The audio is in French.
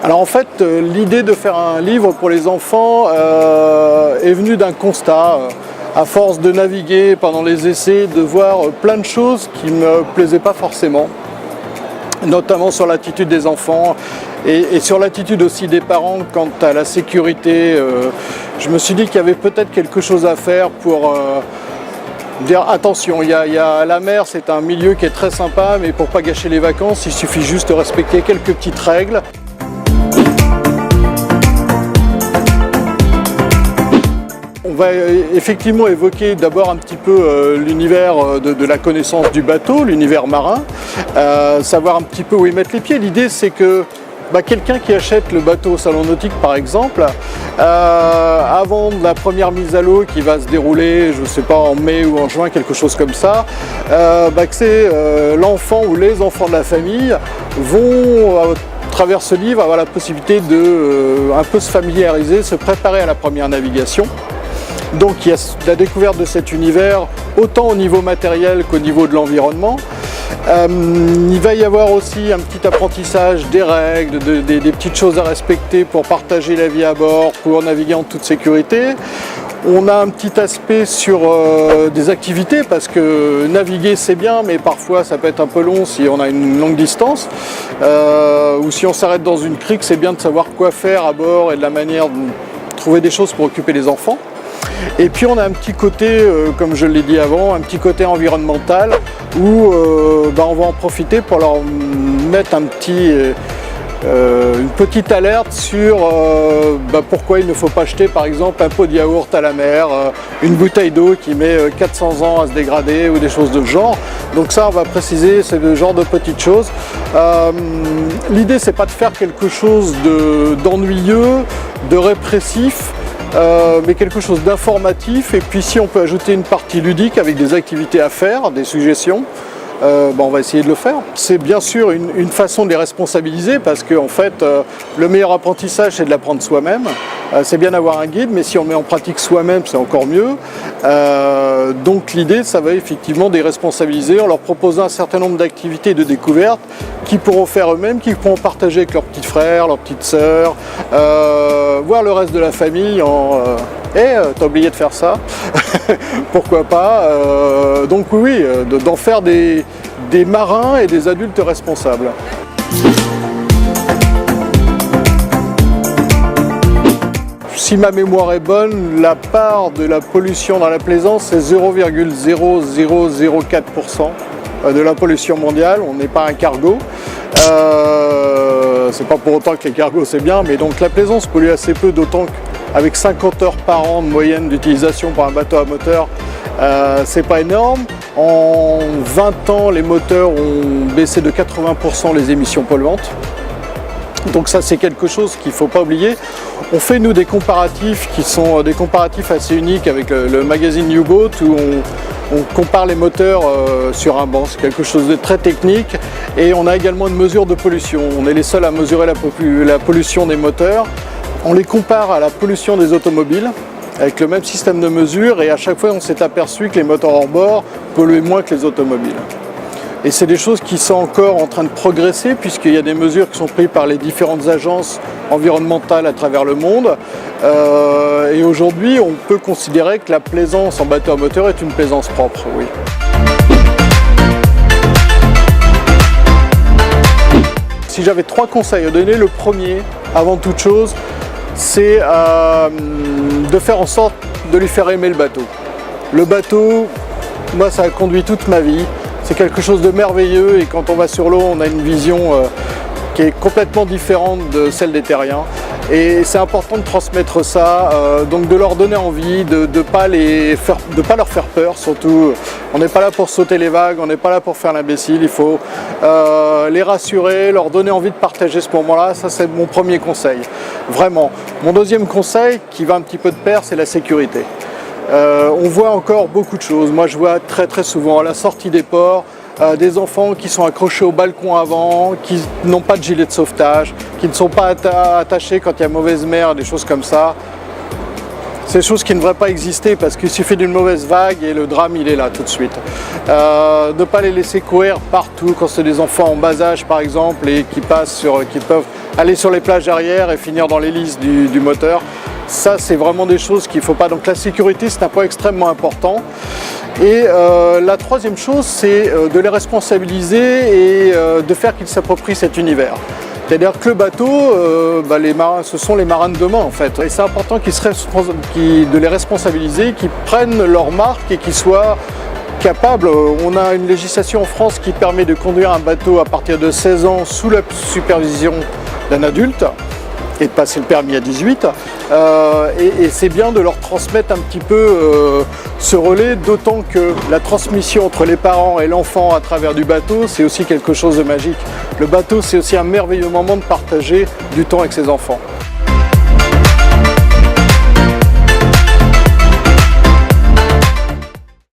Alors en fait, l'idée de faire un livre pour les enfants est venue d'un constat. À force de naviguer pendant les essais, de voir plein de choses qui ne me plaisaient pas forcément, notamment sur l'attitude des enfants et sur l'attitude aussi des parents quant à la sécurité. Je me suis dit qu'il y avait peut-être quelque chose à faire pour dire attention, la mer, c'est un milieu qui est très sympa, mais pour ne pas gâcher les vacances, il suffit juste de respecter quelques petites règles. On va effectivement évoquer d'abord un petit peu l'univers de la connaissance du bateau, l'univers marin, savoir un petit peu où y mettre les pieds. L'idée, c'est que quelqu'un qui achète le bateau au salon nautique par exemple, avant la première mise à l'eau qui va se dérouler, je ne sais pas, en mai ou en juin, quelque chose comme ça, que c'est l'enfant ou les enfants de la famille vont, à travers ce livre, avoir la possibilité de un peu se familiariser, se préparer à la première navigation. Donc il y a la découverte de cet univers, autant au niveau matériel qu'au niveau de l'environnement. Il va y avoir aussi un petit apprentissage des règles, des petites choses à respecter pour partager la vie à bord, pour naviguer en toute sécurité. On a un petit aspect sur des activités, parce que naviguer c'est bien, mais parfois ça peut être un peu long si on a une longue distance. Ou si on s'arrête dans une crique, c'est bien de savoir quoi faire à bord et de la manière de trouver des choses pour occuper les enfants. Et puis on a un petit côté, comme je l'ai dit avant, un petit côté environnemental où on va en profiter pour leur mettre une petite alerte sur pourquoi il ne faut pas acheter par exemple un pot de yaourt à la mer, une bouteille d'eau qui met 400 ans à se dégrader ou des choses de ce genre. Donc ça on va préciser, c'est le genre de petites choses. L'idée c'est pas de faire quelque chose d'ennuyeux, de répressif, mais quelque chose d'informatif, et puis si on peut ajouter une partie ludique avec des activités à faire, des suggestions, on va essayer de le faire. C'est bien sûr une façon de les responsabiliser, parce que en fait, le meilleur apprentissage c'est de l'apprendre soi-même. C'est bien d'avoir un guide, mais si on met en pratique soi-même, c'est encore mieux. Donc l'idée, ça va effectivement de les responsabiliser en leur proposant un certain nombre d'activités et de découvertes qu'ils pourront faire eux-mêmes, qu'ils pourront partager avec leurs petits frères, leurs petites sœurs, voir le reste de la famille en t'as oublié de faire ça, pourquoi pas. Donc oui, d'en faire des marins et des adultes responsables. Si ma mémoire est bonne, la part de la pollution dans la plaisance, c'est 0,0004% de la pollution mondiale. On n'est pas un cargo. C'est pas pour autant que les cargos c'est bien, mais donc la plaisance pollue assez peu, d'autant qu'avec 50 heures par an de moyenne d'utilisation pour un bateau à moteur, c'est pas énorme. En 20 ans, les moteurs ont baissé de 80% les émissions polluantes. Donc ça c'est quelque chose qu'il ne faut pas oublier. On fait nous des comparatifs qui sont des comparatifs assez uniques avec le magazine U-Boat, où on compare les moteurs sur un banc. C'est quelque chose de très technique, et on a également une mesure de pollution. On est les seuls à mesurer la pollution des moteurs. On les compare à la pollution des automobiles avec le même système de mesure, et à chaque fois on s'est aperçu que les moteurs hors bord polluaient moins que les automobiles. Et c'est des choses qui sont encore en train de progresser, puisqu'il y a des mesures qui sont prises par les différentes agences environnementales à travers le monde. Et aujourd'hui, on peut considérer que la plaisance en bateau à moteur est une plaisance propre, oui. Si j'avais 3 conseils à donner, le premier, avant toute chose, c'est de faire en sorte de lui faire aimer le bateau. Le bateau, moi ça a conduit toute ma vie. C'est quelque chose de merveilleux, et quand on va sur l'eau, on a une vision qui est complètement différente de celle des terriens. Et c'est important de transmettre ça, donc de leur donner envie, de ne pas leur faire peur surtout. On n'est pas là pour sauter les vagues, on n'est pas là pour faire l'imbécile, il faut les rassurer, leur donner envie de partager ce moment-là. Ça c'est mon premier conseil, vraiment. Mon deuxième conseil, qui va un petit peu de pair, c'est la sécurité. On voit encore beaucoup de choses. Moi je vois très souvent à la sortie des ports des enfants qui sont accrochés au balcon avant, qui n'ont pas de gilet de sauvetage, qui ne sont pas attachés quand il y a mauvaise mer, des choses comme ça. C'est des choses qui ne devraient pas exister parce qu'il suffit d'une mauvaise vague et le drame il est là tout de suite. Ne pas les laisser courir partout quand c'est des enfants en bas âge par exemple et qui peuvent aller sur les plages arrière et finir dans l'hélice du moteur. Ça c'est vraiment des choses qu'il ne faut pas. Donc la sécurité c'est un point extrêmement important. Et la troisième chose c'est de les responsabiliser et de faire qu'ils s'approprient cet univers. C'est-à-dire que le bateau, les marins, ce sont les marins de demain en fait. Et c'est important de les responsabiliser, qu'ils prennent leur marque et qu'ils soient capables. On a une législation en France qui permet de conduire un bateau à partir de 16 ans sous la supervision d'un adulte et de passer le permis à 18. Et c'est bien de leur transmettre un petit peu ce relais, d'autant que la transmission entre les parents et l'enfant à travers du bateau, c'est aussi quelque chose de magique. Le bateau, c'est aussi un merveilleux moment de partager du temps avec ses enfants.